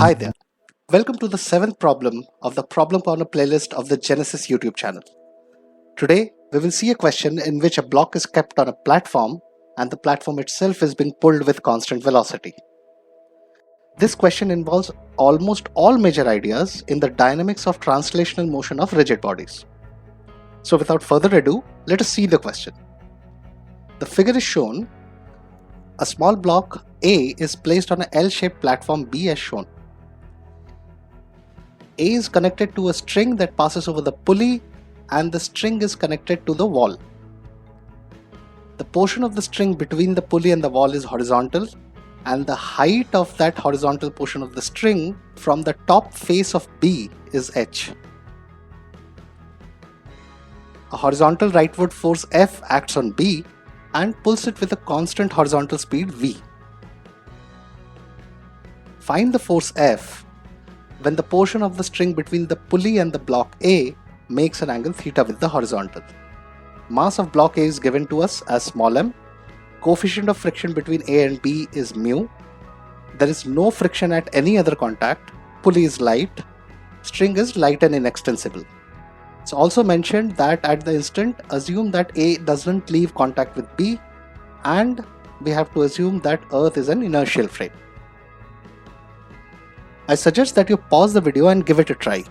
Hi there. Welcome to the seventh problem of the Problem Corner playlist of the Genesis YouTube channel. Today, we will see a question in which a block is kept on a platform and the platform itself is being pulled with constant velocity. This question involves almost all major ideas in the dynamics of translational motion of rigid bodies. So without further ado, let us see the question. The figure is shown. A small block A is placed on an L-shaped platform B as shown. A is connected to a string that passes over the pulley and the string is connected to the wall. The portion of the string between the pulley and the wall is horizontal and the height of that horizontal portion of the string from the top face of B is h. A horizontal rightward force F acts on B and pulls it with a constant horizontal speed v. Find the force F when the portion of the string between the pulley and the block A makes an angle theta with the horizontal. Mass of block A is given to us as small m. Coefficient of friction between A and B is mu. There is no friction at any other contact. Pulley is light. String is light and inextensible. It's also mentioned that at the instant, assume that A doesn't leave contact with B, and we have to assume that Earth is an inertial frame. I suggest that you pause the video and give it a try.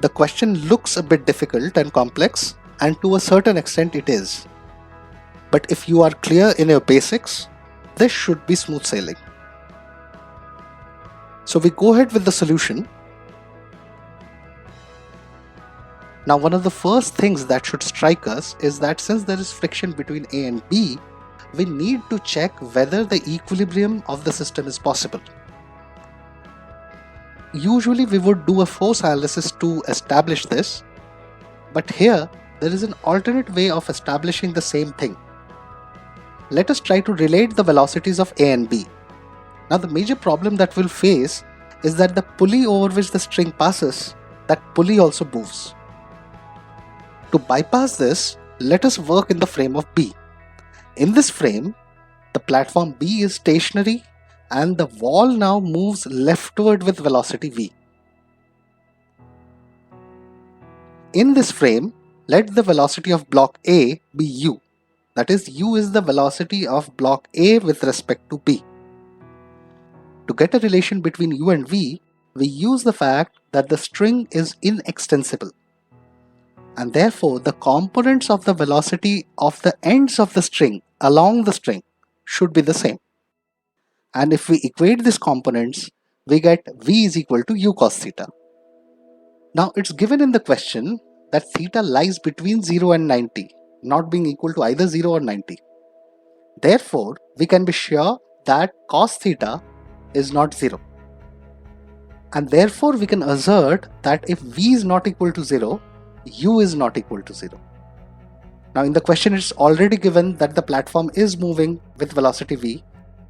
The question looks a bit difficult and complex, and to a certain extent it is. But if you are clear in your basics, this should be smooth sailing. So we go ahead with the solution. Now, one of the first things that should strike us is that since there is friction between A and B, we need to check whether the equilibrium of the system is possible. Usually we would do a force analysis to establish this, but here there is an alternate way of establishing the same thing. Let us try to relate the velocities of A and B. Now, the major problem that we'll face is that the pulley over which the string passes, that pulley also moves. To bypass this, let us work in the frame of B. In this frame, the platform B is stationary and the wall now moves leftward with velocity v. In this frame, let the velocity of block A be u. That is, u is the velocity of block A with respect to B. To get a relation between u and v, we use the fact that the string is inextensible. And therefore, the components of the velocity of the ends of the string along the string should be the same. And if we equate these components, we get v is equal to u cos theta. Now, it's given in the question that theta lies between 0 and 90, not being equal to either 0 or 90. Therefore, we can be sure that cos theta is not 0. And therefore, we can assert that if v is not equal to 0, u is not equal to 0. Now, in the question, it's already given that the platform is moving with velocity v.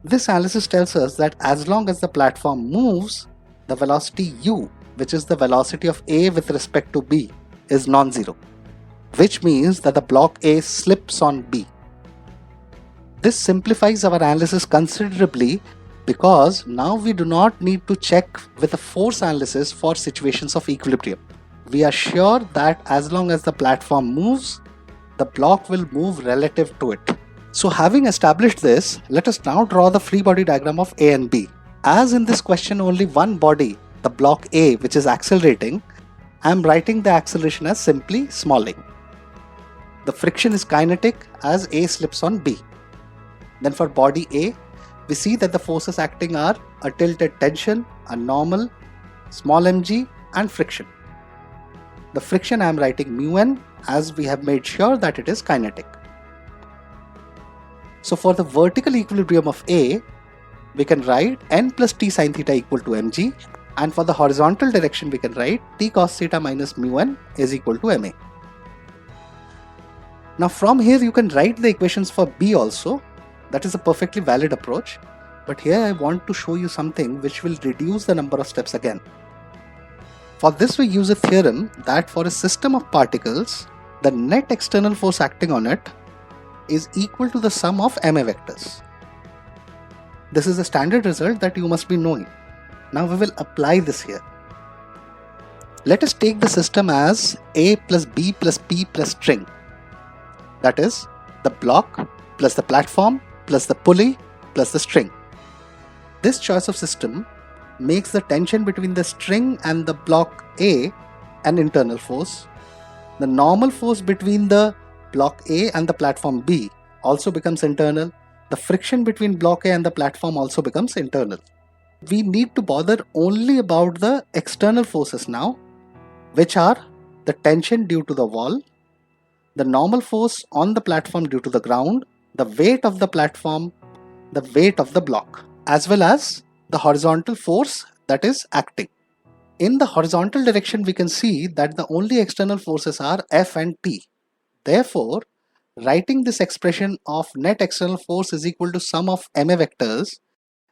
This analysis tells us that as long as the platform moves, the velocity u, which is the velocity of A with respect to B, is non-zero, which means that the block A slips on B. This simplifies our analysis considerably because now we do not need to check with a force analysis for situations of equilibrium. We are sure that as long as the platform moves, the block will move relative to it. So having established this, let us now draw the free body diagram of A and B. As in this question only one body, the block A, which is accelerating, I am writing the acceleration as simply small a. The friction is kinetic as A slips on B. Then for body A, we see that the forces acting are a tilted tension, a normal, small mg and friction. The friction I am writing mu n as we have made sure that it is kinetic. So for the vertical equilibrium of A, we can write n plus t sin theta equal to mg, and for the horizontal direction we can write t cos theta minus mu n is equal to ma. Now from here you can write the equations for B also. That is a perfectly valid approach, but here I want to show you something which will reduce the number of steps again. For this we use a theorem that for a system of particles, the net external force acting on it is equal to the sum of ma vectors. This is a standard result that you must be knowing. Now we will apply this here. Let us take the system as A plus B plus P plus string. That is the block plus the platform plus the pulley plus the string. This choice of system makes the tension between the string and the block A an internal force. The normal force between the block A and the platform B also becomes internal. The friction between block A and the platform also becomes internal. We need to bother only about the external forces now, which are the tension due to the wall, the normal force on the platform due to the ground, the weight of the platform, the weight of the block, as well as the horizontal force that is acting. In the horizontal direction, we can see that the only external forces are F and T. Therefore, writing this expression of net external force is equal to sum of MA vectors,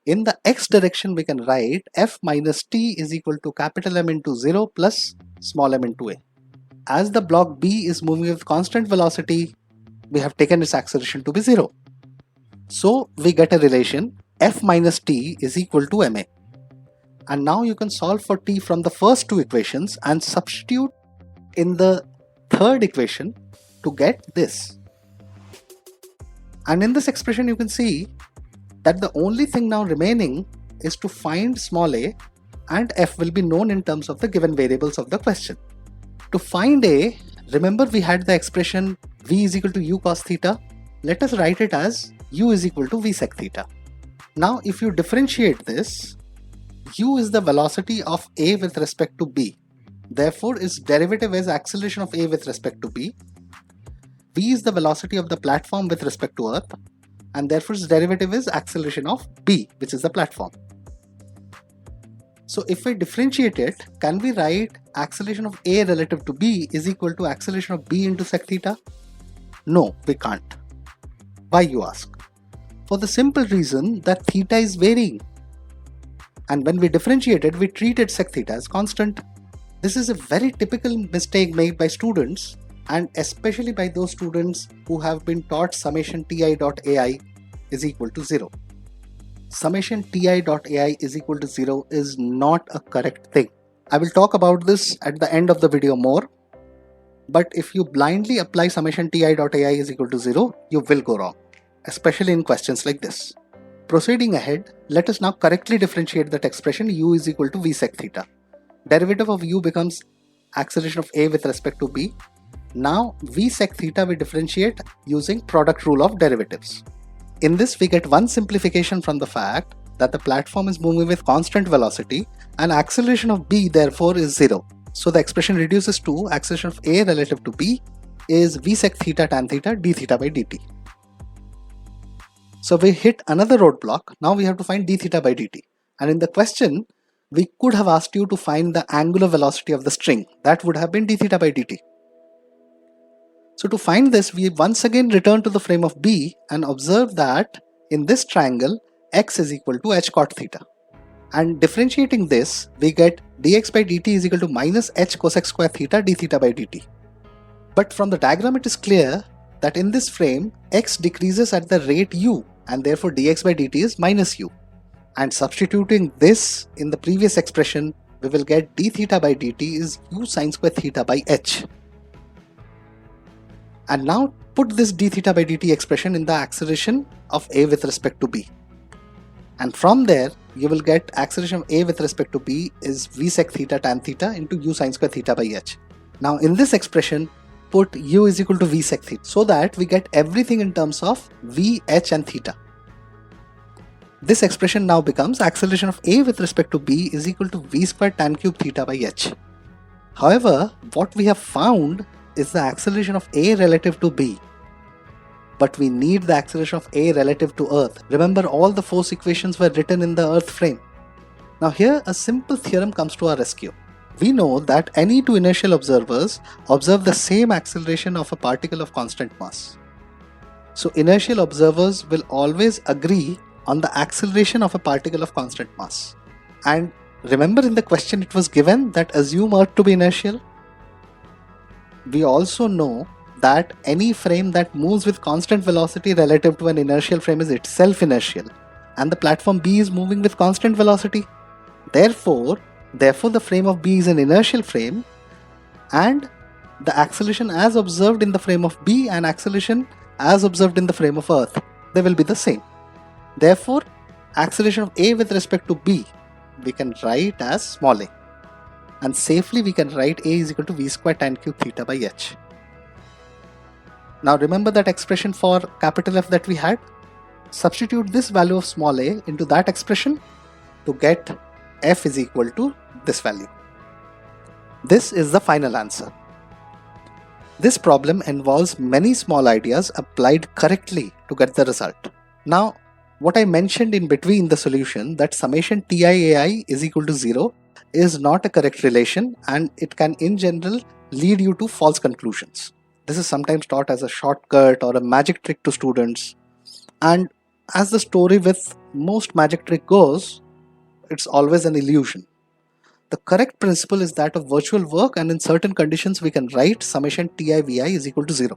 in the x direction we can write F minus T is equal to capital M into 0 plus small m into A. As the block B is moving with constant velocity, we have taken its acceleration to be 0. So we get a relation F minus T is equal to MA. And now you can solve for T from the first two equations and substitute in the third equation to get this. And in this expression you can see that the only thing now remaining is to find small a, and F will be known in terms of the given variables of the question. To find A, remember we had the expression V is equal to U cos theta. Let us write it as U is equal to V sec theta. Now if you differentiate this, U is the velocity of A with respect to B. Therefore its derivative is acceleration of A with respect to B. V is the velocity of the platform with respect to Earth, and therefore its derivative is acceleration of B, which is the platform. So if we differentiate it, can we write acceleration of A relative to B is equal to acceleration of B into sec theta? No, we can't. Why, you ask? For the simple reason that theta is varying. And when we differentiate it, we treated sec theta as constant. This is a very typical mistake made by students, and especially by those students who have been taught summation ti dot ai is equal to 0. Summation ti dot ai is equal to 0 is not a correct thing. I will talk about this at the end of the video more. But if you blindly apply summation ti dot ai is equal to 0, you will go wrong, especially in questions like this. Proceeding ahead, let us now correctly differentiate that expression U is equal to V sec theta. Derivative of U becomes acceleration of A with respect to B. Now V sec theta we differentiate using product rule of derivatives. In this we get one simplification from the fact that the platform is moving with constant velocity and acceleration of B therefore is 0. So the expression reduces to acceleration of A relative to B is V sec theta tan theta d theta by dt. So we hit another roadblock. Now we have to find d theta by dt. And in the question, we could have asked you to find the angular velocity of the string. That would have been d theta by dt. So to find this, we once again return to the frame of B and observe that in this triangle, x is equal to h cot theta. And differentiating this, we get dx by dt is equal to minus h cosec square theta d theta by dt. But from the diagram it is clear that in this frame, x decreases at the rate u, and therefore dx by dt is minus u. And substituting this in the previous expression, we will get d theta by dt is u sine square theta by h. And now put this d theta by dt expression in the acceleration of A with respect to B. And from there, you will get acceleration of A with respect to B is v sec theta tan theta into u sine square theta by h. Now in this expression, put u is equal to v sec theta so that we get everything in terms of v, h and theta. This expression now becomes acceleration of A with respect to B is equal to v square tan cube theta by h. However, what we have found is the acceleration of A relative to B. But we need the acceleration of A relative to Earth. Remember, all the force equations were written in the Earth frame. Now here a simple theorem comes to our rescue. We know that any two inertial observers observe the same acceleration of a particle of constant mass. So inertial observers will always agree on the acceleration of a particle of constant mass. And remember, in the question it was given that assume Earth to be inertial. We also know that any frame that moves with constant velocity relative to an inertial frame is itself inertial, and the platform B is moving with constant velocity. Therefore, the frame of B is an inertial frame, and the acceleration as observed in the frame of B and acceleration as observed in the frame of Earth, they will be the same. Therefore, acceleration of A with respect to B we can write as small a, and safely we can write A is equal to V square tan cube theta by h. Now remember that expression for capital F that we had? Substitute this value of small a into that expression to get F is equal to this value. This is the final answer. This problem involves many small ideas applied correctly to get the result. Now, what I mentioned in between the solution, that summation TIAI is equal to 0, is not a correct relation, and it can in general lead you to false conclusions. This is sometimes taught as a shortcut or a magic trick to students, and as the story with most magic trick goes, it's always an illusion. The correct principle is that of virtual work, and in certain conditions we can write summation TIVI is equal to 0.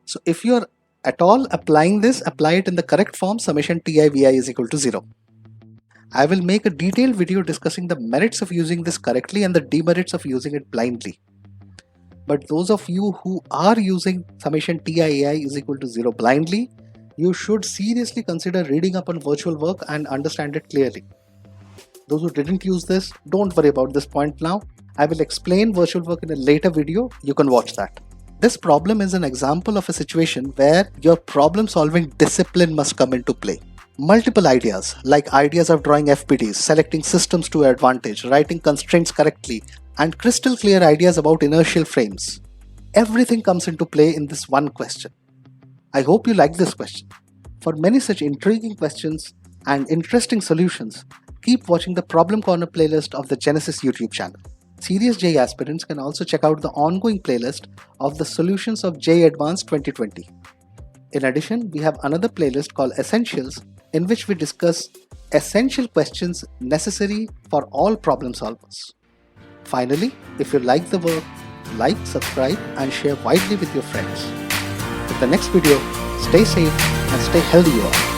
So if you are at all applying this, apply it in the correct form, summation TIVI is equal to 0. I will make a detailed video discussing the merits of using this correctly and the demerits of using it blindly. But those of you who are using summation TIAI is equal to 0 blindly, you should seriously consider reading up on virtual work and understand it clearly. Those who didn't use this, don't worry about this point now. I will explain virtual work in a later video, you can watch that. This problem is an example of a situation where your problem solving discipline must come into play. Multiple ideas, like ideas of drawing FPDs, selecting systems to your advantage, writing constraints correctly, and crystal clear ideas about inertial frames. Everything comes into play in this one question. I hope you like this question. For many such intriguing questions and interesting solutions, keep watching the Problem Corner playlist of the Genesis YouTube channel. Serious JEE aspirants can also check out the ongoing playlist of the Solutions of JEE Advanced 2020. In addition, we have another playlist called Essentials, in which we discuss essential questions necessary for all problem solvers. Finally, if you like the work, like, subscribe, and share widely with your friends. In the next video, stay safe and stay healthy you all.